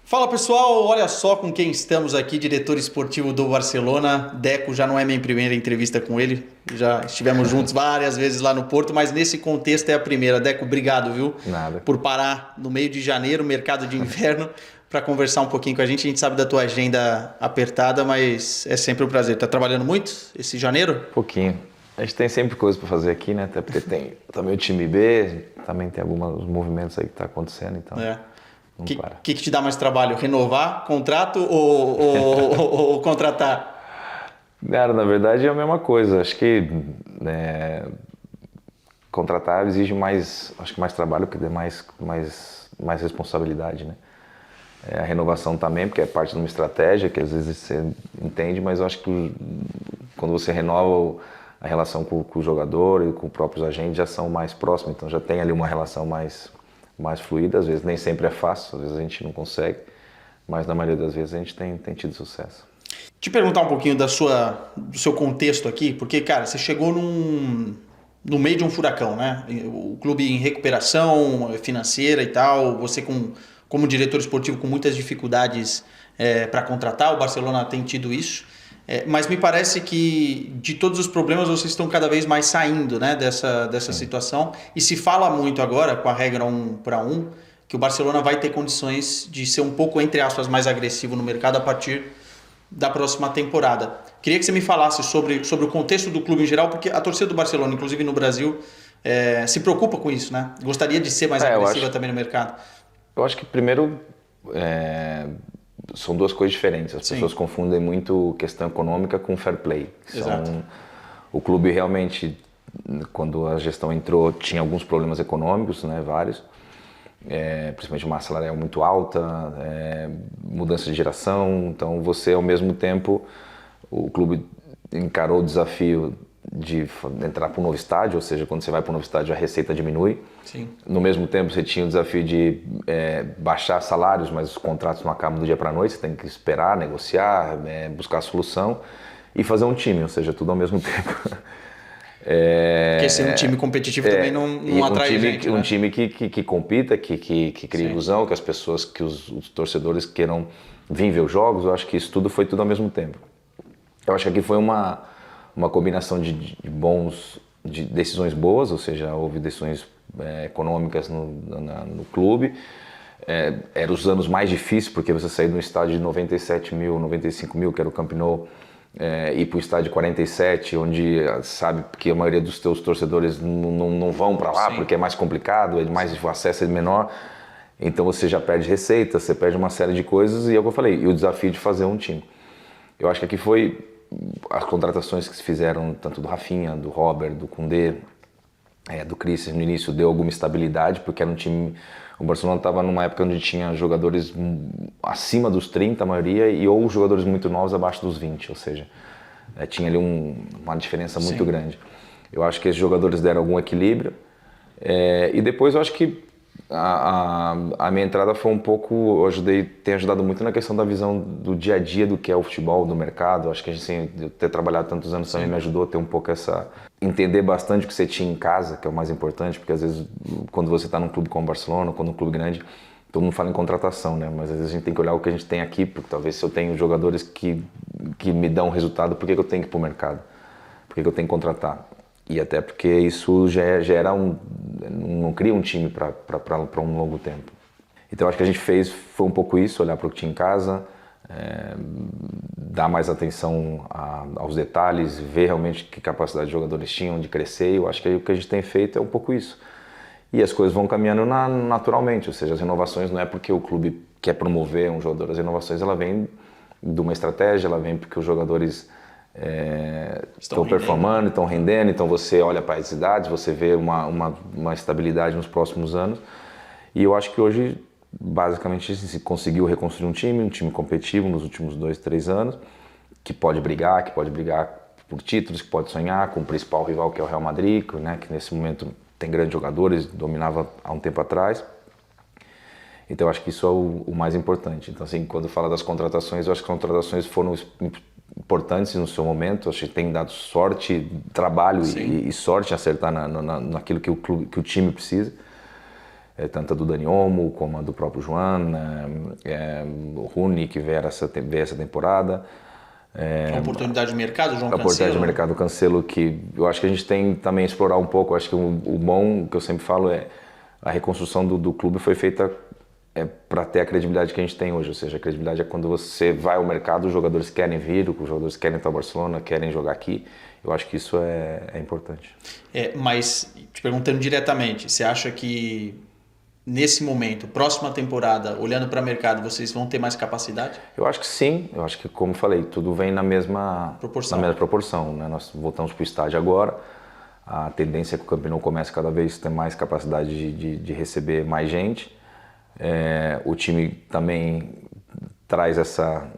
Fala pessoal, olha só com quem estamos aqui, diretor esportivo do Barcelona. Deco, já não é minha primeira entrevista com ele, já estivemos juntos várias vezes lá no Porto, mas nesse contexto é a primeira. Deco, obrigado, viu? Nada. Por parar no meio de janeiro, mercado de inverno, para conversar um pouquinho com a gente. A gente sabe da tua agenda apertada, mas é sempre um prazer. Tá trabalhando muito esse janeiro? Pouquinho. A gente tem sempre coisa para fazer aqui, né? Até porque tem também o time B, também tem alguns movimentos aí que tá acontecendo, então O não que, para. que te dá mais trabalho? Renovar contrato ou contratar? Cara, na verdade é a mesma coisa. Acho que contratar exige mais, acho que mais trabalho, porque tem mais responsabilidade, né? A renovação também, porque é parte de uma estratégia que às vezes você entende, mas eu acho que quando você renova a relação com o jogador e com os próprios agentes já são mais próximos, então já tem ali uma relação mais fluida. Às vezes nem sempre é fácil, às vezes a gente não consegue, mas na maioria das vezes a gente tem tido sucesso. Te perguntar um pouquinho do seu contexto aqui, porque, cara, você chegou no meio de um furacão, né? O clube em recuperação financeira e tal, você como diretor esportivo com muitas dificuldades para contratar, o Barcelona tem tido isso. Mas me parece que de todos os problemas vocês estão cada vez mais saindo, né, dessa situação. E se fala muito agora, com a regra 1-1, que o Barcelona vai ter condições de ser um pouco, entre aspas, mais agressivo no mercado a partir da próxima temporada. Queria que você me falasse sobre o contexto do clube em geral, porque a torcida do Barcelona, inclusive no Brasil, se preocupa com isso, né? Gostaria de ser mais agressiva também no mercado. Eu acho que primeiro são duas coisas diferentes. As pessoas confundem muito questão econômica com fair play. Exato. O clube realmente, quando a gestão entrou, tinha alguns problemas econômicos, né, vários. Principalmente uma salarial muito alta, mudança de geração. Então você, ao mesmo tempo, o clube encarou o desafio de entrar para um novo estádio, ou seja, quando você vai para um novo estádio a receita diminui. Sim. No mesmo tempo você tinha o desafio de baixar salários, mas os contratos não acabam do dia para a noite, você tem que esperar, negociar, buscar solução e fazer um time, ou seja, tudo ao mesmo tempo. Porque ser um time competitivo também não atrai gente, né? Um time que compita, que cria ilusão, que as pessoas, que os torcedores queiram vir ver os jogos. Eu acho que isso tudo foi tudo ao mesmo tempo. Eu acho que aqui foi uma combinação de decisões boas, ou seja, houve decisões econômicas no clube. Eram os anos mais difíceis, porque você sair de um estádio de 97 mil, 95 mil, que era o Camp Nou, ir para o estádio 47, onde sabe que a maioria dos teus torcedores não vão para lá, porque é mais complicado, o acesso é menor, então você já perde receita, você perde uma série de coisas, e é o que eu falei, e o desafio de fazer um time. Eu acho que aqui foi as contratações que se fizeram, tanto do Rafinha, do Robert, do Koundé, do Christensen, no início deu alguma estabilidade, porque era um time. O Barcelona estava numa época onde tinha jogadores acima dos 30, a maioria, ou jogadores muito novos abaixo dos 20, ou seja, tinha ali uma diferença muito grande. Eu acho que esses jogadores deram algum equilíbrio, e depois eu acho que a minha entrada foi um pouco, tem ajudado muito na questão da visão do dia a dia do que é o futebol, do mercado. Acho que a gente, ter trabalhado tantos anos também me ajudou a ter um pouco entender bastante o que você tinha em casa, que é o mais importante, porque às vezes quando você está num clube como o Barcelona, quando um clube grande, todo mundo fala em contratação, né? Mas às vezes a gente tem que olhar o que a gente tem aqui, porque talvez se eu tenho jogadores que me dão resultado, por que eu tenho que ir para o mercado? Por que eu tenho que contratar? E até porque isso gera não cria um time para um longo tempo. Então acho que a gente foi um pouco isso, olhar para o que tinha em casa, dar mais atenção aos detalhes, ver realmente que capacidade de jogadores tinham de crescer. Eu acho que o que a gente tem feito é um pouco isso. E as coisas vão caminhando naturalmente, ou seja, as renovações não é porque o clube quer promover um jogador, as renovações ela vem de uma estratégia, ela vem porque os jogadores estão performando, estão rendendo, então você olha para as idades, você vê uma estabilidade nos próximos anos. E eu acho que hoje, basicamente, se conseguiu reconstruir um time competitivo nos últimos 2, 3 anos, que pode brigar por títulos, que pode sonhar com o principal rival, que é o Real Madrid, né, que nesse momento tem grandes jogadores, dominava há um tempo atrás. Então eu acho que isso é o mais importante. Então assim, quando fala das contratações, eu acho que as contratações foram importantes no seu momento. Acho que tem dado sorte, trabalho e sorte em acertar naquilo que o time precisa. tanto a do Dani Olmo como a do próprio Joan, o Rune, que veio essa temporada. A oportunidade de mercado, João A oportunidade de Cancelo. mercado Cancelo, que eu acho que a gente tem também explorar um pouco. Eu acho que o bom, que eu sempre falo, é a reconstrução do clube foi feita para ter a credibilidade que a gente tem hoje. Ou seja, a credibilidade é quando você vai ao mercado, os jogadores querem vir, os jogadores querem estar ao Barcelona, querem jogar aqui. Eu acho que isso é importante. Mas, te perguntando diretamente, você acha que nesse momento, próxima temporada, olhando para o mercado, vocês vão ter mais capacidade? Eu acho que sim. Eu acho que, como falei, tudo vem na mesma proporção, né? Nós voltamos para o estádio agora. A tendência é que o Camp Nou comece cada vez a ter mais capacidade de receber mais gente. O time também traz essa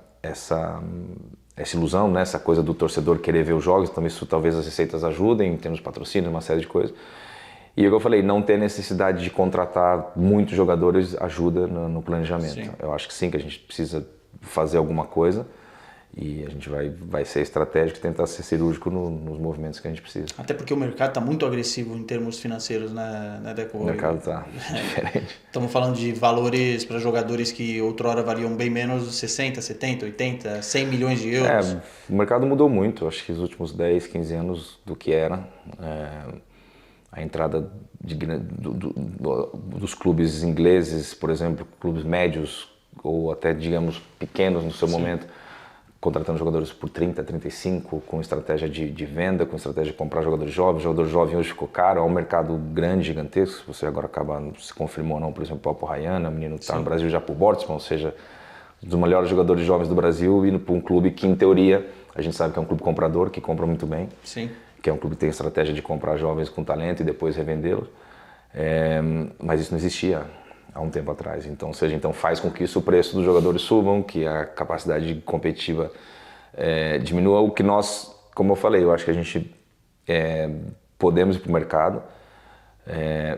ilusão, né? Essa coisa do torcedor querer ver os jogos, então isso talvez as receitas ajudem, temos patrocínio, uma série de coisas. E o que eu falei, não ter necessidade de contratar muitos jogadores ajuda no planejamento. Sim. Eu acho que sim, que a gente precisa fazer alguma coisa e a gente vai ser estratégico e tentar ser cirúrgico nos movimentos que a gente precisa. Até porque o mercado está muito agressivo em termos financeiros, né, Deco? O mercado está diferente. Estamos falando de valores para jogadores que outrora valiam bem menos, 60, 70, 80, 100 milhões de euros. O mercado mudou muito, acho que nos últimos 10, 15 anos do que era. A entrada dos clubes ingleses, por exemplo, clubes médios ou até, digamos, pequenos no seu momento, contratando jogadores por 30, 35, com estratégia de venda, com estratégia de comprar jogadores jovens. O jogador jovem hoje ficou caro, é um mercado grande, gigantesco. Você agora acaba, se confirmou ou não, por exemplo, o Papo Rayana, menino que está no Brasil já por Bortsman, ou seja, um dos melhores jogadores jovens do Brasil, indo para um clube que, em teoria, a gente sabe que é um clube comprador, que compra muito bem. Sim. Que é um clube que tem estratégia de comprar jovens com talento e depois revendê-los, mas isso não existia há um tempo atrás. Então, faz com que o preço dos jogadores subam, que a capacidade competitiva diminua. O que nós, como eu falei, eu acho que a gente podemos ir para o mercado,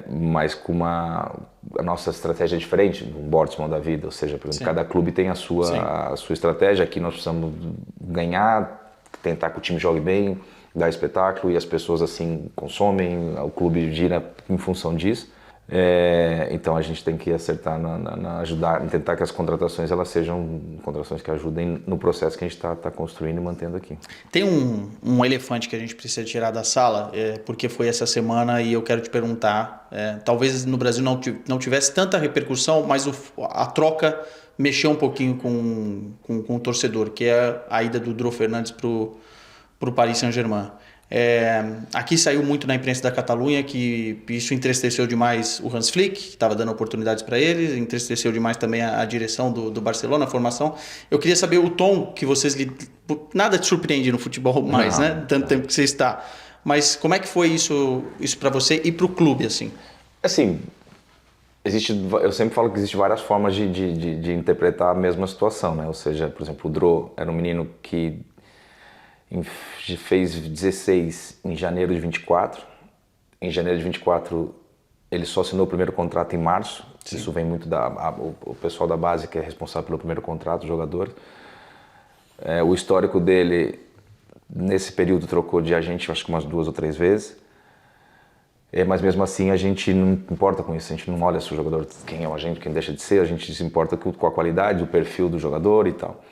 mas com a nossa estratégia é diferente, um Bortsman da vida, ou seja, por exemplo, cada clube tem a sua estratégia. Aqui nós precisamos ganhar, tentar que o time jogue bem, dar espetáculo, e as pessoas assim consomem, o clube gira em função disso. Então a gente tem que acertar ajudar, tentar que as contratações elas sejam contratações que ajudem no processo que a gente está construindo e mantendo aqui. Tem um elefante que a gente precisa tirar da sala, porque foi essa semana, e eu quero te perguntar, talvez no Brasil não tivesse tanta repercussão, mas a troca mexeu um pouquinho com o torcedor, que é a ida do Dro Fernandes para o Paris Saint-Germain. Aqui saiu muito na imprensa da Catalunha que isso entristeceu demais o Hans Flick, que estava dando oportunidades para ele, entristeceu demais também a direção do Barcelona, a formação. Eu queria saber o tom que vocês... Nada te surpreende no futebol mais, né? Tanto tempo que você está. Mas como é que foi isso para você e para o clube, assim? Assim, eu sempre falo que existem várias formas de interpretar a mesma situação, né? Ou seja, por exemplo, o Dro era um menino que fez 16 em janeiro de 24. Em janeiro de 24 ele só assinou o primeiro contrato em março. Sim. Isso vem muito o pessoal da base que é responsável pelo primeiro contrato, o jogador. O histórico dele nesse período trocou de agente acho que umas 2 ou 3 vezes. Mas mesmo assim a gente não importa com isso, a gente não olha se o jogador, quem é o agente, quem deixa de ser, a gente se importa com a qualidade, o perfil do jogador e tal.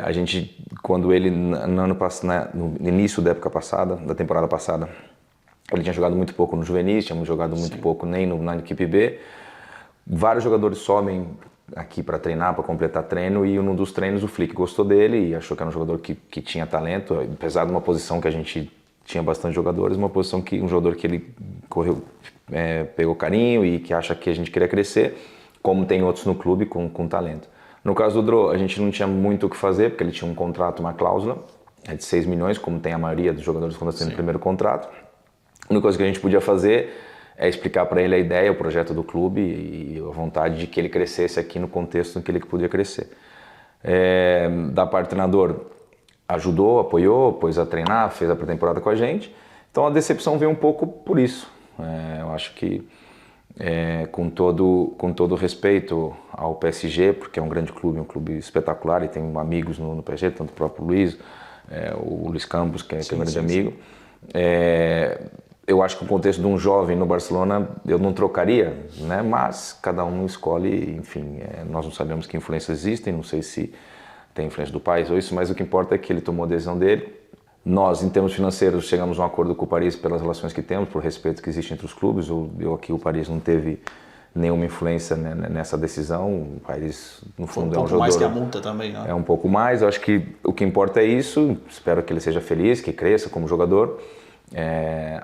A gente, quando ele, no início da época passada, da temporada passada, ele tinha jogado muito pouco no juvenis, tinha jogado muito pouco nem na equipe B. Vários jogadores sobem aqui para treinar, para completar treino, e num dos treinos o Flick gostou dele e achou que era um jogador que tinha talento, apesar de uma posição que a gente tinha bastante jogadores, um jogador que ele correu, pegou carinho e que acha que a gente queria crescer, como tem outros no clube com talento. No caso do Dro, a gente não tinha muito o que fazer, porque ele tinha um contrato, uma cláusula de 6 milhões, como tem a maioria dos jogadores quando assinam o primeiro contrato. A única coisa que a gente podia fazer é explicar para ele a ideia, o projeto do clube e a vontade de que ele crescesse aqui no contexto em que ele podia crescer. Da parte do treinador, ajudou, apoiou, pôs a treinar, fez a pré-temporada com a gente. Então a decepção veio um pouco por isso. Eu acho que com todo respeito ao PSG, porque é um grande clube, um clube espetacular, e tem amigos no PSG, tanto o próprio Luiz, o Luiz Campos, que é um grande amigo. Eu acho que o contexto de um jovem no Barcelona eu não trocaria, né? Mas cada um escolhe, enfim, nós não sabemos que influências existem, não sei se tem influência do país ou isso, mas o que importa é que ele tomou a decisão dele. Nós, em termos financeiros, chegamos a um acordo com o Paris pelas relações que temos, por respeito que existe entre os clubes. Eu aqui, o Paris não teve nenhuma influência, né, nessa decisão. O Paris, no fundo, é um jogador... mais que a multa também, né? É um pouco mais. Eu acho que o que importa é isso. Espero que ele seja feliz, que cresça como jogador.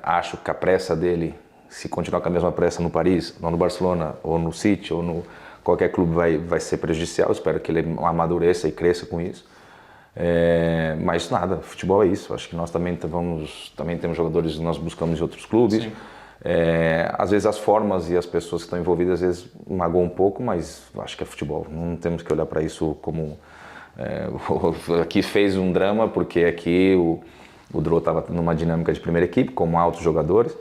Acho que a pressa dele, se continuar com a mesma pressa no Paris, ou no Barcelona, ou no City, ou no qualquer clube, vai ser prejudicial. Espero que ele amadureça e cresça com isso. Mas nada, futebol é isso. Acho que nós também temos jogadores que nós buscamos em outros clubes. Às vezes as formas e as pessoas que estão envolvidas às vezes magoam um pouco, mas acho que é futebol. Não temos que olhar para isso como aqui fez um drama, porque aqui o Drô estava numa dinâmica de primeira equipe, como altos jogadores.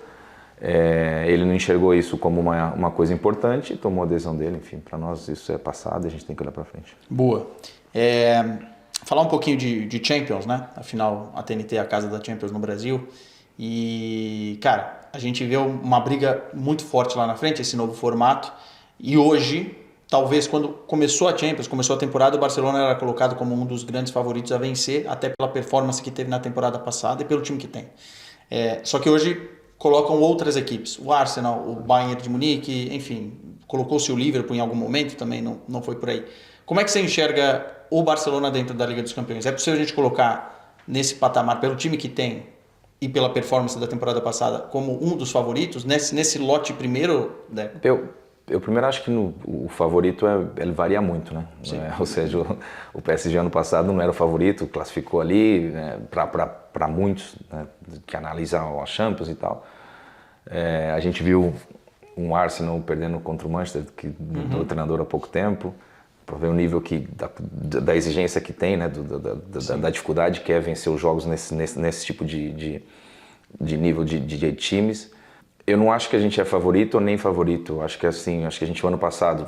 Ele não enxergou isso como uma coisa importante e tomou a decisão dele. Enfim, para nós isso é passado e a gente tem que olhar para frente. Boa. Falar um pouquinho de Champions, né? Afinal, a TNT é a casa da Champions no Brasil. E, cara, a gente vê uma briga muito forte lá na frente, esse novo formato. E hoje, talvez quando começou a Champions, começou a temporada, o Barcelona era colocado como um dos grandes favoritos a vencer, até pela performance que teve na temporada passada e pelo time que tem. Só que hoje colocam outras equipes. O Arsenal, o Bayern de Munique, enfim, colocou-se o Liverpool em algum momento, também não foi por aí. Como é que você enxerga o Barcelona dentro da Liga dos Campeões? É possível a gente colocar nesse patamar, pelo time que tem e pela performance da temporada passada, como um dos favoritos? Nesse lote primeiro, né? Eu primeiro acho que o favorito ele varia muito, né? Ou seja, o PSG ano passado não era o favorito, classificou ali, né, para muitos, né, que analisam a Champions e tal. A gente viu um Arsenal perdendo contra o Manchester, que mudou o treinador há pouco tempo, para ver o nível da exigência que tem, né, da dificuldade que é vencer os jogos nesse tipo de nível de times. Eu não acho que a gente é favorito ou nem favorito. Eu acho que assim, acho que a gente o ano passado,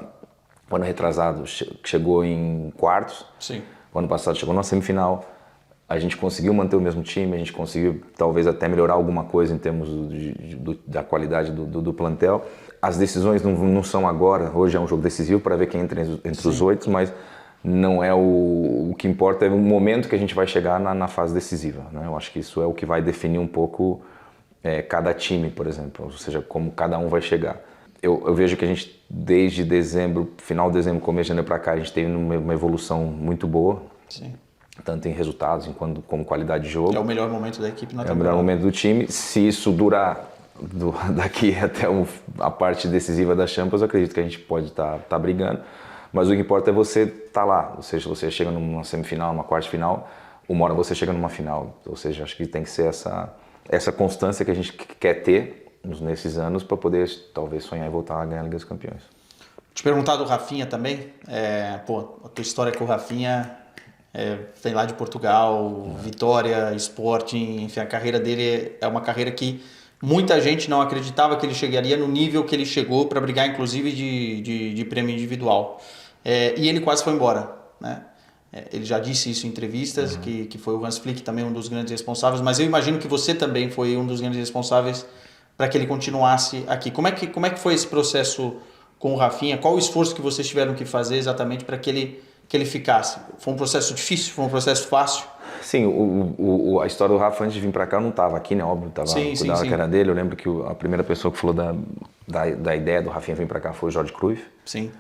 o ano retrasado, chegou em quartos. Sim. O ano passado chegou na semifinal. A gente conseguiu manter o mesmo time, a gente conseguiu talvez até melhorar alguma coisa em termos da qualidade do plantel. As decisões não são agora, hoje é um jogo decisivo para ver quem entra entre os 8, mas não é o que importa, é o momento que a gente vai chegar na fase decisiva, né? Eu acho que isso é o que vai definir um pouco cada time, por exemplo, ou seja, como cada um vai chegar. Eu vejo que a gente, desde dezembro, final de dezembro, começo de janeiro para cá, a gente teve uma evolução muito boa. Sim. Tanto em resultados como qualidade de jogo. É o melhor momento da equipe na temporada. É o melhor momento do time. Se isso durar daqui até a parte decisiva da Champions, eu acredito que a gente pode estar brigando. Mas o que importa é você estar lá. Ou seja, você chega numa semifinal, numa quarta final, uma hora você chega numa final. Ou seja, acho que tem que ser essa constância que a gente quer ter nesses anos para poder talvez sonhar e voltar a ganhar a Liga dos Campeões. Te perguntar do Rafinha também. A tua história com o Rafinha... vem lá de Portugal, Vitória, Sporting, enfim, a carreira dele é uma carreira que muita gente não acreditava que ele chegaria no nível que ele chegou para brigar, inclusive, de prêmio individual. E ele quase foi embora, né? Ele já disse isso em entrevistas, que foi o Hans Flick também um dos grandes responsáveis, mas eu imagino que você também foi um dos grandes responsáveis para que ele continuasse aqui. Como é que foi esse processo com o Rafinha? Qual o esforço que vocês tiveram que fazer exatamente para que ele ficasse? Foi um processo difícil? Foi um processo fácil? Sim, a história do Rafa antes de vir para cá eu não estava aqui, né? Óbvio, estava cuidando da carreira dele. Eu lembro que a primeira pessoa que falou da ideia do Rafinha vir para cá foi o Jorge Cruyff. Sim.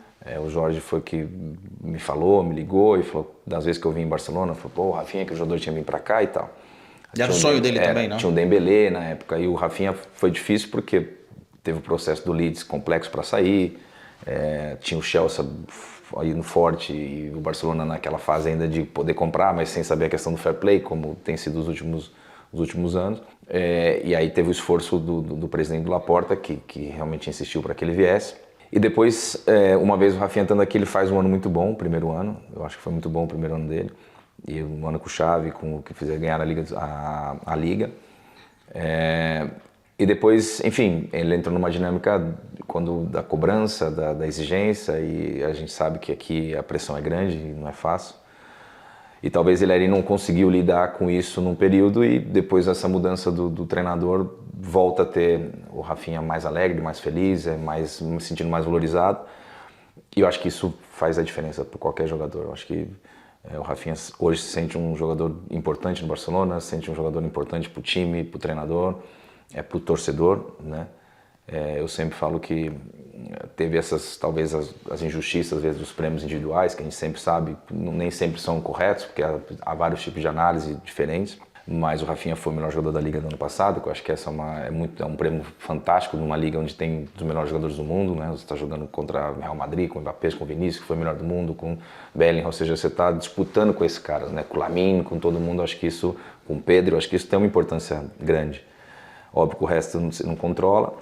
O Jorge foi que me falou, me ligou e falou, das vezes que eu vim em Barcelona, falou, pô, o Rafinha, que o jogador tinha vindo para cá e tal. E era o sonho dele também, não? Tinha o Dembélé na época, e o Rafinha foi difícil porque teve o processo do Leeds complexo para sair, tinha o Chelsea aí no forte e o Barcelona naquela fase ainda de poder comprar, mas sem saber a questão do fair play, como tem sido os últimos anos. E aí teve o esforço do presidente do Laporta, que realmente insistiu para que ele viesse. E depois, uma vez o Rafinha estando aqui, ele faz um ano muito bom, o primeiro ano. Eu acho que foi muito bom o primeiro ano dele. E um ano com o Xavi, com o que fizer ganhar a Liga. E depois, enfim, ele entrou numa dinâmica da cobrança, da exigência, e a gente sabe que aqui a pressão é grande e não é fácil. E talvez ele ali não conseguiu lidar com isso num período e depois dessa mudança do treinador volta a ter o Rafinha mais alegre, mais feliz, me sentindo mais valorizado. E eu acho que isso faz a diferença para qualquer jogador. Eu acho que o Rafinha hoje se sente um jogador importante no Barcelona, se sente um jogador importante para o time, para o treinador, para o torcedor, né? Eu sempre falo que teve talvez as injustiças, às vezes, dos prêmios individuais, que a gente sempre sabe, nem sempre são corretos, porque há vários tipos de análise diferentes. Mas o Rafinha foi o melhor jogador da Liga do ano passado, que eu acho que essa é um prêmio fantástico numa Liga onde tem os melhores jogadores do mundo, né? Você está jogando contra o Real Madrid, com o Mbappé, com o Vinícius, que foi o melhor do mundo, com o Bellingham, ou seja, você está disputando com esses caras, né? Com o Lamine, com todo mundo, acho que isso, com o Pedro, acho que isso tem uma importância grande. Óbvio que o resto você não controla,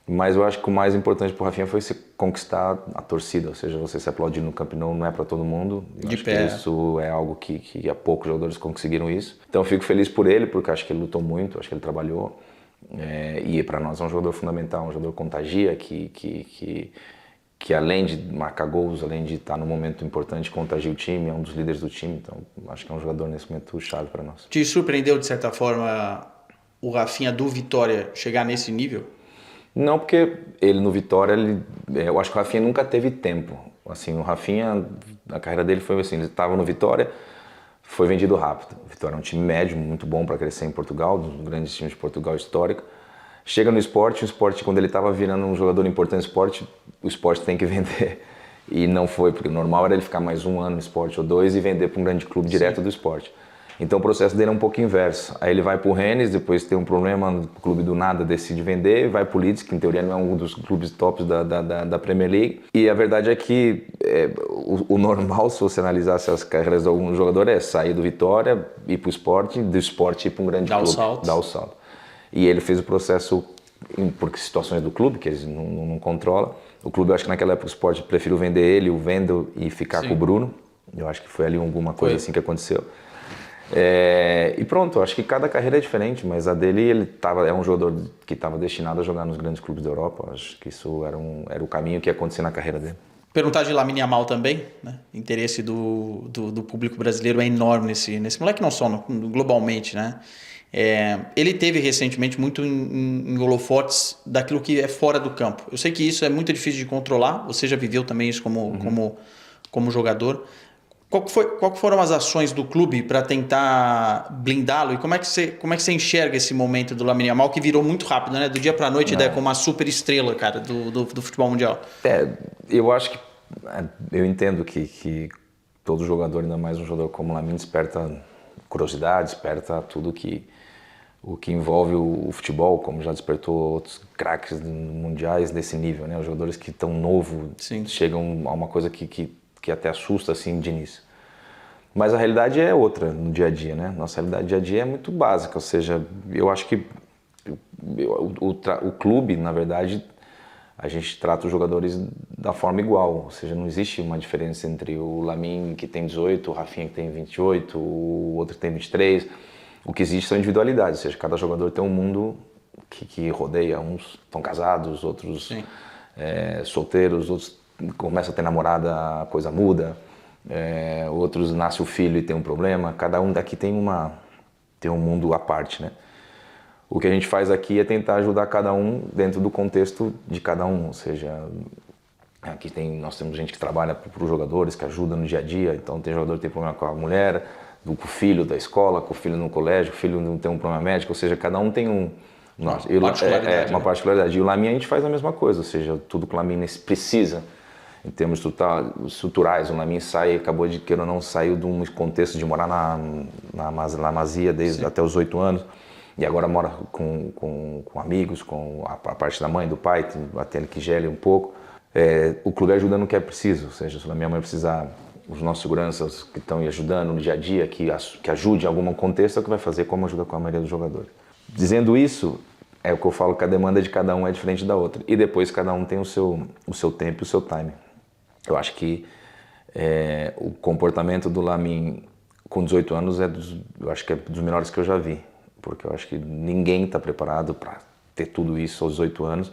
mas eu acho que o mais importante para o Rafinha foi se conquistar a torcida, ou seja, você se aplaudir no Camp Nou não é para todo mundo. Eu acho que isso é algo que há poucos jogadores conseguiram isso. Então eu fico feliz por ele, porque acho que ele lutou muito, acho que ele trabalhou. E para nós é um jogador fundamental, um jogador que contagia, que além de marcar gols, além de estar num momento importante, contagia o time, é um dos líderes do time. Então acho que é um jogador nesse momento chave para nós. Te surpreendeu, de certa forma, o Rafinha do Vitória chegar nesse nível? Não, porque ele no Vitória, eu acho que o Rafinha nunca teve tempo. Assim, o Rafinha, a carreira dele foi assim, ele estava no Vitória, foi vendido rápido. O Vitória é um time médio, muito bom para crescer em Portugal, um dos grandes times de Portugal histórico. Chega no esporte, o esporte, quando ele estava virando um jogador importante no esporte, o esporte tem que vender. E não foi, porque o normal era ele ficar mais um ano no esporte ou dois e vender para um grande clube direto do esporte. Então o processo dele é um pouco inverso. Aí ele vai para o Rennes, depois tem um problema, o clube do nada decide vender, vai para o Leeds, que em teoria não é um dos clubes tops da Premier League. E a verdade é que o normal, se você analisasse as carreiras de algum jogador, é sair do Vitória, ir para o Sport, do Sport ir para um grande clube. Dar o salto. E ele fez o processo por situações do clube, que eles não controlam. O clube, eu acho que naquela época o Sport preferiu vender ele, o vendo e ficar com o Bruno. Eu acho que foi ali alguma coisa assim que aconteceu. E pronto, acho que cada carreira é diferente, mas a dele, é um jogador que estava destinado a jogar nos grandes clubes da Europa. Acho que isso era o caminho que ia acontecer na carreira dele. Perguntar de Lamine Yamal também, né? O interesse do público brasileiro é enorme nesse moleque, não só globalmente, né? Ele teve recentemente muito em holofotes daquilo que é fora do campo. Eu sei que isso é muito difícil de controlar, você já viveu também isso como jogador. Qual que foram as ações do clube para tentar blindá-lo e como é que você enxerga esse momento do Lamine Yamal que virou muito rápido, né? Do dia para a noite, ele é como uma super estrela, cara, do futebol mundial. Eu acho que eu entendo que todo jogador, ainda mais um jogador como o Lamine, desperta curiosidade, desperta tudo o que envolve o futebol, como já despertou outros craques mundiais desse nível, né? Os jogadores que tão novo chegam a uma coisa que até assusta assim de início. Mas a realidade é outra no dia a dia, né? Nossa realidade do dia a dia é muito básica, ou seja, eu acho que o clube, na verdade, a gente trata os jogadores da forma igual, ou seja, não existe uma diferença entre o Lamine que tem 18, o Rafinha que tem 28, o outro que tem 23. O que existe são individualidades, ou seja, cada jogador tem um mundo que rodeia, uns estão casados, outros solteiros, outros começam a ter namorada, a coisa muda. Outros nasce o filho e tem um problema. Cada um daqui tem um mundo à parte, né? O que a gente faz aqui é tentar ajudar cada um dentro do contexto de cada um, ou seja, aqui nós temos gente que trabalha para os jogadores, que ajuda no dia a dia. Então tem jogador que tem problema com a mulher, com o filho da escola, com o filho no colégio, o filho não tem um problema médico, ou seja, cada um tem uma particularidade. E o Lamine a gente faz a mesma coisa, ou seja, tudo que o Lamine precisa em termos estruturais. O Lamine acabou de, queira ou não, saiu de um contexto de morar na Amazia até os 8 anos, e agora mora com amigos, com a parte da mãe, do pai, até ele que gele um pouco. O clube ajuda no que é preciso, ou seja, se a minha mãe precisar, os nossos seguranças que estão ajudando no dia a dia, que ajude em algum contexto, é o que vai fazer, como ajuda com a maioria dos jogadores. Dizendo isso, é o que eu falo, que a demanda de cada um é diferente da outra, e depois cada um tem o seu tempo e o seu time. Eu acho que o comportamento do Lamine com 18 anos eu acho que é dos melhores que eu já vi, porque eu acho que ninguém está preparado para ter tudo isso aos 18 anos,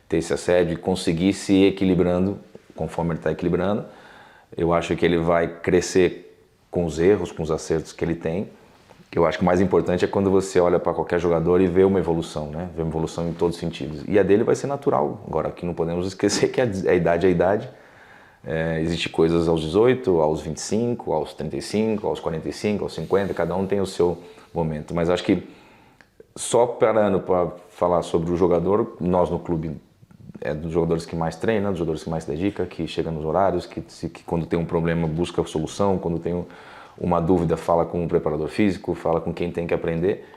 ter esse assédio e conseguir se ir equilibrando conforme ele está equilibrando. Eu acho que ele vai crescer com os erros, com os acertos que ele tem. Eu acho que o mais importante é quando você olha para qualquer jogador e vê uma evolução, né? Vê uma evolução em todos os sentidos. E a dele vai ser natural. Agora, aqui não podemos esquecer que a idade é a idade. Existem coisas aos 18, aos 25, aos 35, aos 45, aos 50, cada um tem o seu momento. Mas acho que só parando para falar sobre o jogador, nós no clube é dos jogadores que mais treina, dos jogadores que mais se dedica, que chega nos horários, que quando tem um problema busca a solução, quando tem uma dúvida fala com o preparador físico, fala com quem tem que aprender.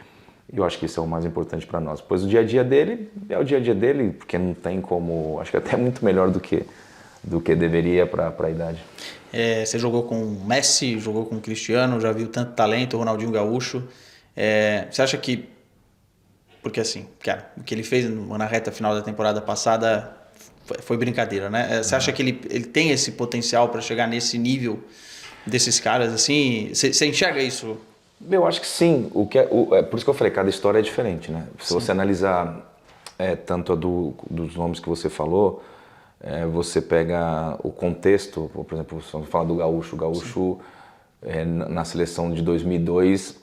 E eu acho que isso é o mais importante para nós. Pois o dia a dia dele é o dia a dia dele, porque não tem como, acho que até muito melhor do que deveria para a idade. Você jogou com o Messi, jogou com o Cristiano, já viu tanto talento, Ronaldinho Gaúcho. Você acha que, porque assim, cara, o que ele fez na reta final da temporada passada foi brincadeira, né? Você acha que ele tem esse potencial para chegar nesse nível desses caras, assim? Você enxerga isso? Eu acho que sim. É por isso que eu falei, cada história é diferente, né? Se você analisar tanto dos nomes que você falou, você pega o contexto, por exemplo, se você fala do Gaúcho, o Gaúcho na seleção de 2002,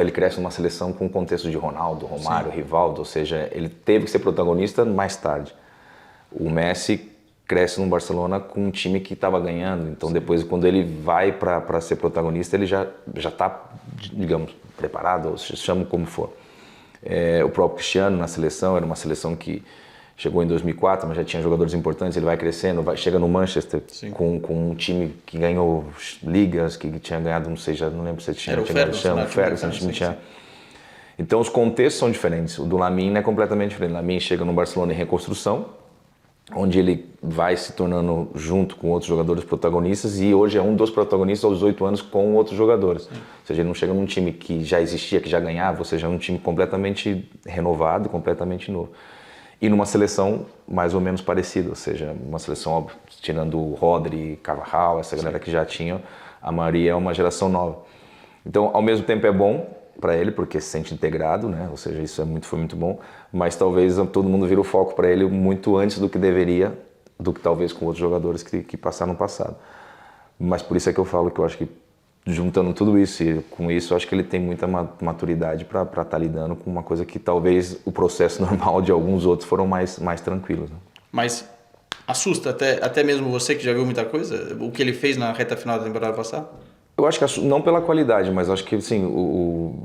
ele cresce numa seleção com o contexto de Ronaldo, Romário, Rivaldo, ou seja, ele teve que ser protagonista mais tarde. O Messi cresce no Barcelona com um time que estava ganhando, então depois quando ele vai para ser protagonista, ele já está, digamos, preparado, ou se chama como for. O próprio Cristiano na seleção, era uma seleção que chegou em 2004, mas já tinha jogadores importantes, ele vai crescendo, chega no Manchester com um time que ganhou ligas, que tinha ganhado, não lembro se tinha ganhado o Ferguson, tinha. Então os contextos são diferentes. O do Lamine é completamente diferente. O Lamine chega no Barcelona em reconstrução, onde ele vai se tornando junto com outros jogadores protagonistas e hoje é um dos protagonistas aos 18 anos com outros jogadores. Ou seja, ele não chega num time que já existia, que já ganhava, ou seja, um time completamente renovado, completamente novo. E numa seleção mais ou menos parecida, ou seja, uma seleção, óbvio, tirando o Rodri, Carvajal, essa galera que já tinha, a maioria é uma geração nova. Então, ao mesmo tempo é bom para ele, porque se sente integrado, né? Ou seja, isso foi muito bom, mas talvez todo mundo vira o foco para ele muito antes do que deveria, do que talvez com outros jogadores que passaram no passado. Mas por isso é que eu falo que eu acho que juntando tudo isso e com isso, eu acho que ele tem muita maturidade para estar lidando com uma coisa que talvez o processo normal de alguns outros foram mais tranquilos. Né? Mas assusta até mesmo você que já viu muita coisa, o que ele fez na reta final da temporada passada? Eu acho que não pela qualidade, mas acho que assim,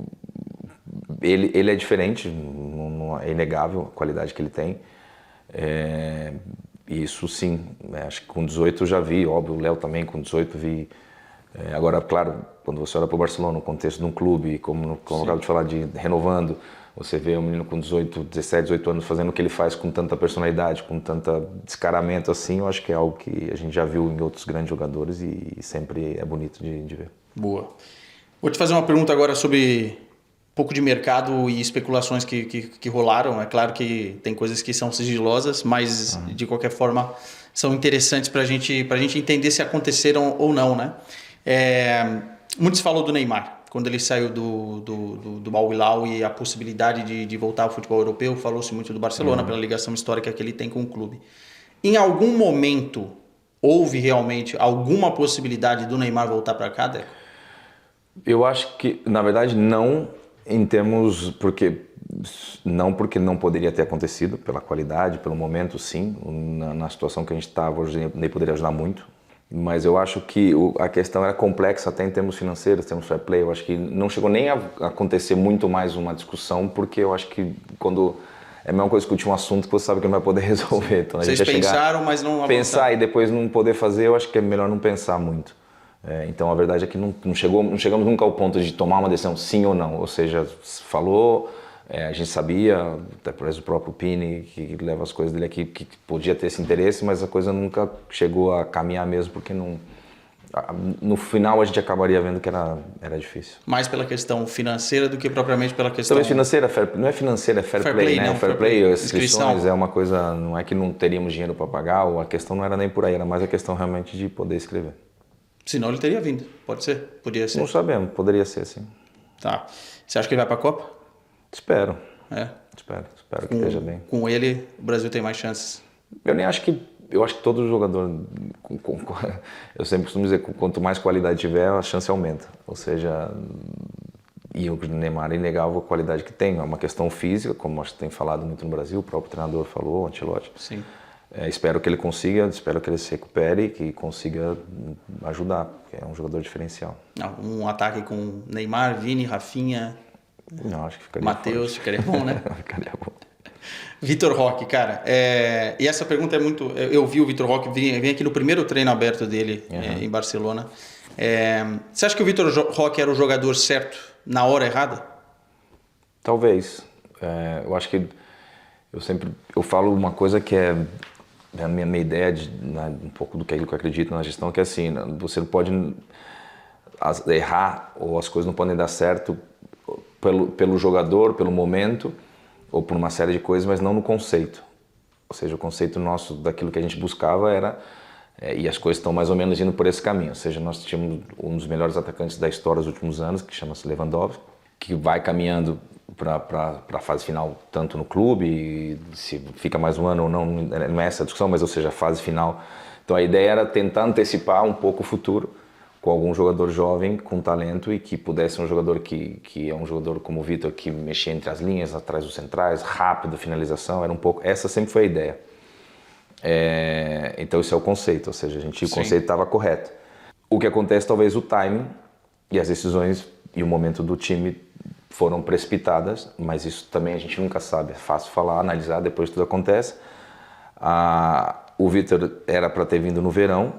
ele é diferente, não é inegável a qualidade que ele tem. Isso sim, acho que com 18 eu já vi, óbvio, o Léo também com 18 vi. Agora, claro, quando você olha para o Barcelona, no contexto de um clube, como eu acabo de falar, de renovando, você vê um menino com 17, 18 anos fazendo o que ele faz com tanta personalidade, com tanto descaramento assim, eu acho que é algo que a gente já viu em outros grandes jogadores e sempre é bonito de ver. Boa. Vou te fazer uma pergunta agora sobre um pouco de mercado e especulações que rolaram. É claro que tem coisas que são sigilosas, mas de qualquer forma são interessantes para a gente entender se aconteceram ou não, né? Muito se falou do Neymar, quando ele saiu do Al Hilal e a possibilidade de voltar ao futebol europeu. Falou-se muito do Barcelona pela ligação histórica que ele tem com o clube. Em algum momento houve realmente alguma possibilidade do Neymar voltar para cá, Deco? Eu acho que, na verdade, não em termos... porque não poderia ter acontecido pela qualidade, pelo momento, sim. Na situação que a gente estava, hoje nem poderia ajudar muito. Mas eu acho que a questão era complexa até em termos financeiros, em termos fair play. Eu acho que não chegou nem a acontecer muito mais uma discussão, porque eu acho que quando é a mesma coisa discutir um assunto que você sabe que não vai poder resolver. Então, vocês pensaram, mas não avançaram. Pensar e depois não poder fazer, eu acho que é melhor não pensar muito. Então a verdade é que não chegamos nunca ao ponto de tomar uma decisão sim ou não. Ou seja, falou, a gente sabia, até por exemplo o próprio Pini, que leva as coisas dele aqui, que podia ter esse interesse, mas a coisa nunca chegou a caminhar mesmo, porque no final a gente acabaria vendo que era difícil. Mais pela questão financeira do que propriamente pela questão... Talvez financeira, não é financeira, é fair play, né? Não, fair play, as inscrições é uma coisa, não é que não teríamos dinheiro para pagar, ou a questão não era nem por aí, era mais a questão realmente de poder escrever. Senão ele teria vindo, pode ser? Podia ser? Não sabemos, poderia ser sim. Tá. Você acha que ele vai para a Copa? Espero. Espero que esteja bem. Com ele, o Brasil tem mais chances. Eu nem acho que eu acho que todo jogador, eu sempre costumo dizer que quanto mais qualidade tiver, a chance aumenta. Ou seja, e o Neymar é inegável a qualidade que tem. É uma questão física, como acho que tem falado muito no Brasil, o próprio treinador falou, o Ancelotti. Sim. Espero que ele consiga, espero que ele se recupere e que consiga ajudar, porque é um jogador diferencial. Um ataque com Neymar, Vini, Rafinha, Não, acho que ficaria Matheus, ficaria bom, né? Ficaria bom. Vitor Roque, cara, e essa pergunta é muito... Eu vi o Vitor Roque, vim aqui no primeiro treino aberto dele em Barcelona. Você acha que o Vitor Roque era o jogador certo na hora errada? Talvez. Eu acho que eu falo uma coisa que é a minha ideia um pouco do que eu acredito na gestão, que é assim, você não pode errar ou as coisas não podem dar certo pelo jogador, pelo momento ou por uma série de coisas, mas não no conceito. Ou seja, o conceito nosso daquilo que a gente buscava era e as coisas estão mais ou menos indo por esse caminho. Ou seja, nós tínhamos um dos melhores atacantes da história dos últimos anos, que chama-se Lewandowski, que vai caminhando para a fase final, tanto no clube, e se fica mais um ano ou não é essa a discussão, mas ou seja, a fase final. Então a ideia era tentar antecipar um pouco o futuro com algum jogador jovem, com talento e que pudesse ser um jogador que é um jogador como o Vitor, que mexia entre as linhas, atrás dos centrais, rápido, finalização, era um pouco, essa sempre foi a ideia. Então esse é o conceito, ou seja, o conceito estava correto. O que acontece talvez o timing e as decisões e o momento do time foram precipitadas, mas isso também a gente nunca sabe, é fácil falar, analisar, depois tudo acontece. O Vitor era para ter vindo no verão,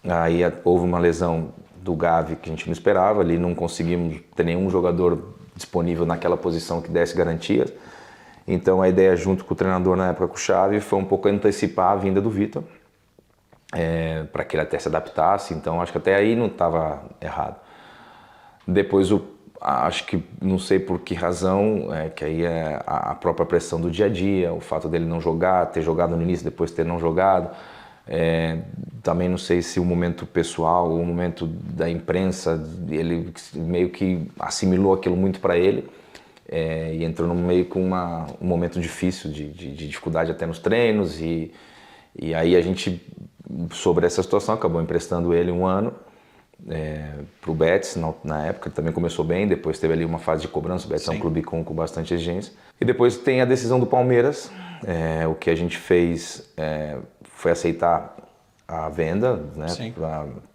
aí houve uma lesão do Gavi que a gente não esperava, ali não conseguimos ter nenhum jogador disponível naquela posição que desse garantias. Então a ideia junto com o treinador na época, com o Xavi, foi um pouco antecipar a vinda do Vitor, para que ele até se adaptasse, então acho que até aí não estava errado. Depois acho que, não sei por que razão, que aí é a própria pressão do dia a dia, o fato dele não jogar, ter jogado no início, depois ter não jogado. Também não sei se o momento pessoal, o momento da imprensa, ele meio que assimilou aquilo muito para ele e entrou meio com um momento difícil, de dificuldade até nos treinos. E aí a gente, sobre essa situação, acabou emprestando ele um ano para o Betis na época. Ele também começou bem, depois teve ali uma fase de cobrança. O Betis é um clube com bastante exigência. E depois tem a decisão do Palmeiras. O que a gente fez foi aceitar a venda, né,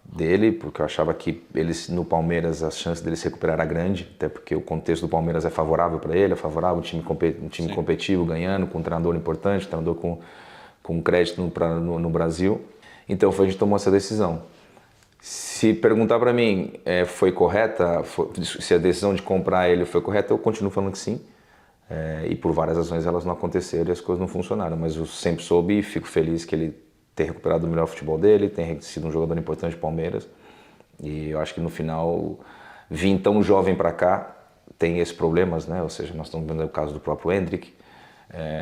dele, porque eu achava que no Palmeiras a chance dele se recuperar era grande, até porque o contexto do Palmeiras é favorável para ele, é favorável, um time competitivo, ganhando, com um treinador importante, treinador com crédito no Brasil. Então a gente tomou essa decisão. Se perguntar para mim, foi correta, se a decisão de comprar ele foi correta, eu continuo falando que sim. E por várias razões elas não aconteceram e as coisas não funcionaram, mas eu sempre soube e fico feliz que ele tenha recuperado o melhor futebol dele, tenha sido um jogador importante do Palmeiras. E eu acho que no final, vir tão jovem para cá, tem esses problemas, né? Ou seja, nós estamos vendo o caso do próprio Endrick.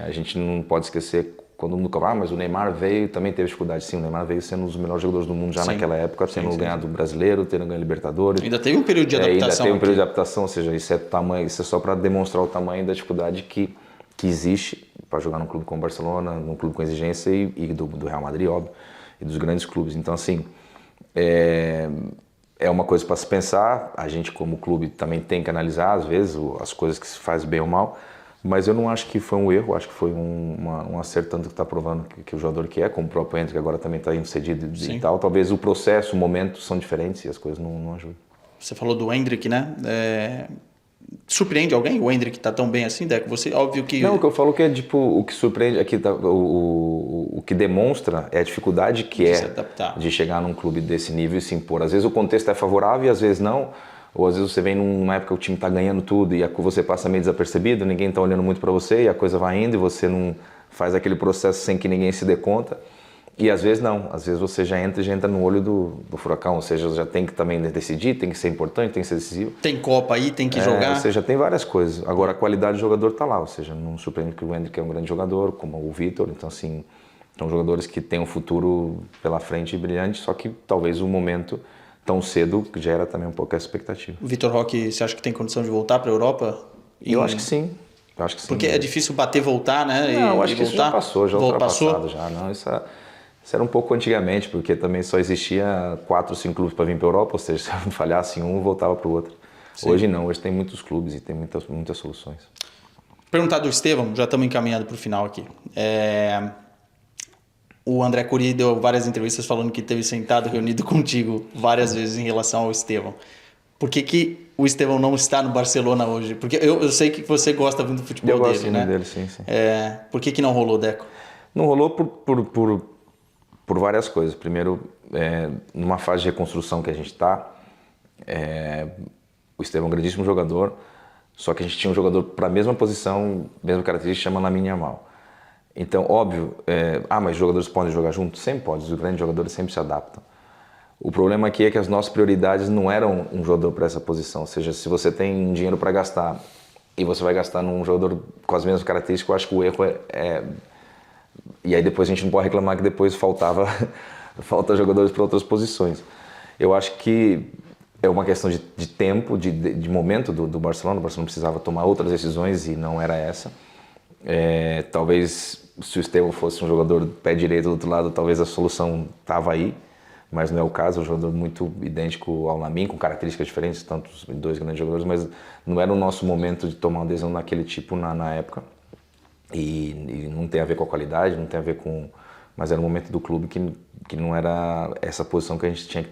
A gente não pode esquecer, quando o mundo fala, mas o Neymar veio, também teve dificuldade. Sim, o Neymar veio sendo um dos melhores jogadores do mundo já naquela época, tendo ganhado o Brasileiro, tendo ganhado o Libertadores. Ainda teve um período de adaptação. Ainda teve um período de adaptação, ou seja, isso é só para demonstrar o tamanho da dificuldade que existe para jogar num clube como o Barcelona, num clube com exigência e do Real Madrid, óbvio, e dos grandes clubes. Então, assim, é uma coisa para se pensar. A gente, como clube, também tem que analisar, às vezes, as coisas que se faz bem ou mal. Mas eu não acho que foi um erro, acho que foi um acerto, tanto que está provando que o jogador que como o próprio Endrick agora também está indo cedido e tal. Talvez o processo, o momento são diferentes e as coisas não ajudam. Você falou do Endrick, né? Surpreende alguém? O Endrick está tão bem assim, Deco? Você, óbvio que... Não, o que eu falo que é tipo, o que surpreende, aqui o que demonstra é a dificuldade que de se adaptar, de chegar num clube desse nível e se impor. Às vezes o contexto é favorável e às vezes não. Ou às vezes você vem numa época que o time está ganhando tudo e você passa meio desapercebido, ninguém está olhando muito para você e a coisa vai indo e você não faz aquele processo sem que ninguém se dê conta. E às vezes não, às vezes você já entra no olho do furacão, ou seja, já tem que também decidir, tem que ser importante, tem que ser decisivo. Tem Copa aí, tem que jogar. Ou seja, tem várias coisas. Agora a qualidade do jogador está lá, ou seja, não surpreende que o Endrick é um grande jogador, como o Vitor, então assim, são jogadores que têm um futuro pela frente brilhante, só que talvez o momento tão cedo que gera também um pouco essa expectativa. O Vitor Roque, você acha que tem condição de voltar para a Europa? Eu acho que sim. Eu acho que sim. Porque é difícil bater e voltar, né? Não, eu acho que isso já passou, já ultrapassado já. Não, Isso era um pouco antigamente, porque também só existia 4 ou 5 clubes para vir para a Europa, ou seja, se eu falhasse em um, voltava para o outro. Sim. Hoje não, hoje tem muitos clubes e tem muitas soluções. Perguntar do Estevão, já estamos encaminhando para o final aqui. O André Curi deu várias entrevistas falando que teve sentado reunido contigo várias vezes em relação ao Estevão. Por que o Estevão não está no Barcelona hoje? Porque eu sei que você gosta muito do futebol dele, né? Eu gosto dele, sim. Por que não rolou, Deco? Não rolou por várias coisas. Primeiro, numa fase de reconstrução que a gente está, o Estevão é um grandíssimo jogador, só que a gente tinha um jogador para a mesma posição, mesma característica, chama Lamine Yamal. Então, óbvio, mas os jogadores podem jogar juntos? Sempre pode, os grandes jogadores sempre se adaptam. O problema aqui é que as nossas prioridades não eram um jogador para essa posição, ou seja, se você tem dinheiro para gastar e você vai gastar num jogador com as mesmas características, eu acho que o erro E aí depois a gente não pode reclamar que depois falta jogadores para outras posições. Eu acho que é uma questão de tempo, de momento do Barcelona. O Barcelona precisava tomar outras decisões e não era essa. Talvez se o Estevão fosse um jogador pé direito do outro lado, talvez a solução estava aí, mas não é o caso. É um jogador muito idêntico ao Lamine, com características diferentes, tanto os 2 grandes jogadores, mas não era o nosso momento de tomar uma decisão daquele tipo na época. E não tem a ver com a qualidade, não tem a ver com... Mas era um momento do clube que não era essa posição que a gente tinha que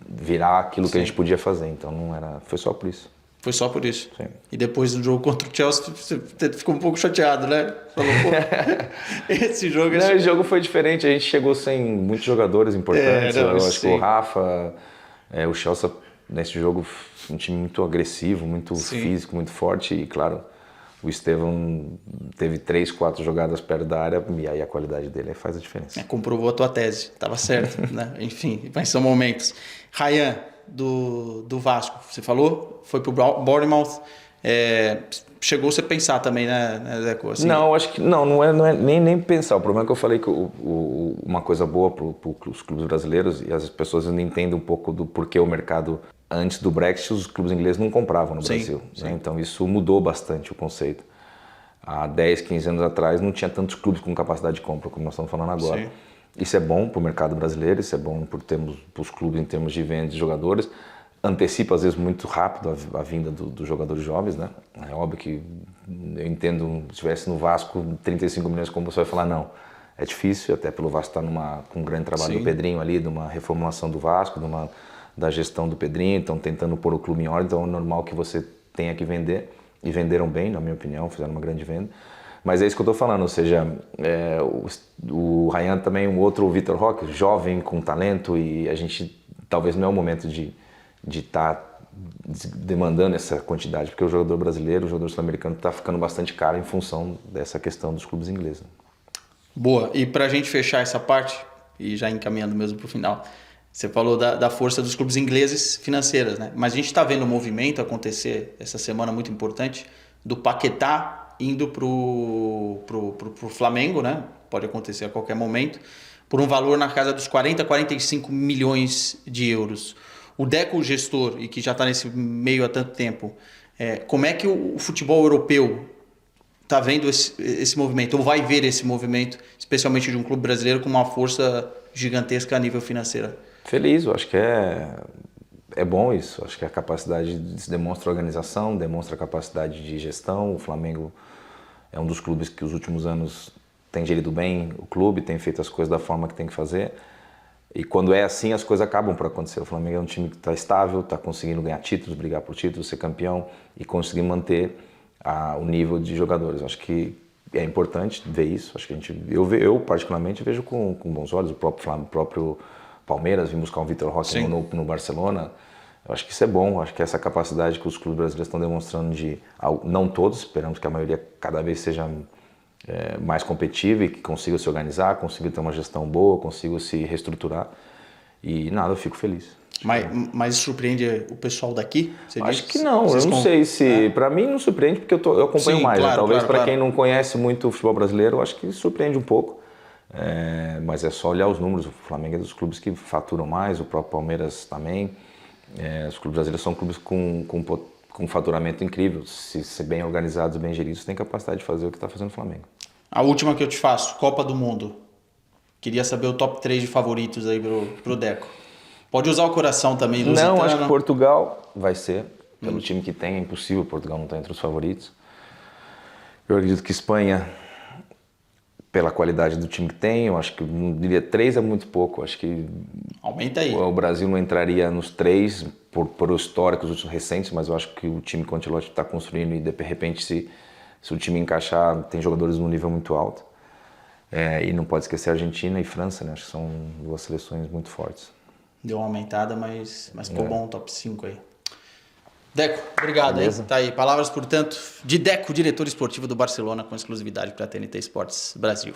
virar aquilo que a gente podia fazer. Então não era... Foi só por isso. Foi só por isso. Sim. E depois do jogo contra o Chelsea, você ficou um pouco chateado, né? Falou, esse jogo... Não, esse jogo foi diferente. A gente chegou sem muitos jogadores importantes. Eu acho que o Rafa, o Chelsea, nesse jogo, um time muito agressivo, muito físico, muito forte. E, claro, o Estevão teve 3, 4 jogadas perto da área e aí a qualidade dele faz a diferença. Comprovou a tua tese. Estava certo, né? Enfim, mas são momentos. Rayan, do Vasco, você falou, foi pro Bournemouth, chegou você a pensar também, né, Deco? Assim, não, acho que não é nem pensar. O problema é que eu falei que uma coisa boa para os clubes brasileiros, e as pessoas ainda entendem um pouco do porquê o mercado, antes do Brexit, os clubes ingleses não compravam no Brasil. Né? Então isso mudou bastante o conceito. Há 10, 15 anos atrás não tinha tantos clubes com capacidade de compra, como nós estamos falando agora. Sim. Isso é bom para o mercado brasileiro, isso é bom para os clubes em termos de venda de jogadores. Antecipa, às vezes, muito rápido a vinda dos jogadores jovens, né? É óbvio que eu entendo, se estivesse no Vasco, 35 milhões, como você vai falar, não. É difícil, até pelo Vasco estar com um grande trabalho do Pedrinho ali, de uma reformulação do Vasco, da gestão do Pedrinho, então tentando pôr o clube em ordem, então é normal que você tenha que vender, e venderam bem, na minha opinião, fizeram uma grande venda. Mas é isso que eu estou falando, ou seja, o Rayan também, um outro Vitor Roque, jovem, com talento, e a gente talvez não é o momento de estar demandando essa quantidade, porque o jogador brasileiro, o jogador sul-americano está ficando bastante caro em função dessa questão dos clubes ingleses. Boa, e para a gente fechar essa parte, e já encaminhando mesmo para o final, você falou da força dos clubes ingleses financeiras, né? Mas a gente está vendo um movimento acontecer essa semana muito importante, do Paquetá indo pro Flamengo, né? Pode acontecer a qualquer momento, por um valor na casa dos 40, 45 milhões de euros. O Deco, gestor, e que já está nesse meio há tanto tempo, como é que o futebol europeu está vendo esse movimento, ou vai ver esse movimento, especialmente de um clube brasileiro com uma força gigantesca a nível financeiro? Feliz, eu acho que é bom isso. Acho que a capacidade demonstra organização, demonstra a capacidade de gestão. O Flamengo é um dos clubes que os últimos anos tem gerido bem o clube, tem feito as coisas da forma que tem que fazer. E quando é assim, as coisas acabam por acontecer. O Flamengo é um time que está estável, está conseguindo ganhar títulos, brigar por títulos, ser campeão e conseguir manter o nível de jogadores. Acho que é importante ver isso. Acho que eu particularmente vejo com bons olhos. O próprio Palmeiras vim buscar um Vitor Roque no Barcelona. Eu acho que isso é bom. Eu acho que essa capacidade que os clubes brasileiros estão demonstrando não todos, esperamos que a maioria cada vez seja mais competitiva e que consiga se organizar, consiga ter uma gestão boa, consiga se reestruturar. E nada, eu fico feliz. Mas surpreende o pessoal daqui? Acho que não, eu não sei se... Para mim não surpreende porque eu acompanho mais. Claro, talvez para quem não conhece muito o futebol brasileiro, eu acho que surpreende um pouco. Mas é só olhar os números. O Flamengo é dos clubes que faturam mais, o próprio Palmeiras também. Os clubes brasileiros são clubes com um faturamento incrível. Se ser bem organizados, bem geridos, tem capacidade de fazer o que está fazendo o Flamengo. A última que eu te faço, Copa do Mundo. Queria saber o top 3 de favoritos aí pro Deco. Pode usar o coração também, lusitano. Não, acho que Portugal vai ser. Pelo time que tem, é impossível Portugal não estar entre os favoritos. Eu acredito que Espanha, pela qualidade do time que tem, eu acho que não diria 3 é muito pouco. Acho que aumenta aí. O Brasil não entraria nos 3 por históricos recentes, mas eu acho que o time que o Ancelotti está construindo e de repente se o time encaixar, tem jogadores num nível muito alto. E não pode esquecer Argentina e França, né? Acho que são 2 seleções muito fortes. Deu uma aumentada, mas ficou bom o top 5 aí. Deco, obrigado, hein? Tá aí. Palavras, portanto, de Deco, diretor esportivo do Barcelona, com exclusividade para a TNT Esportes Brasil.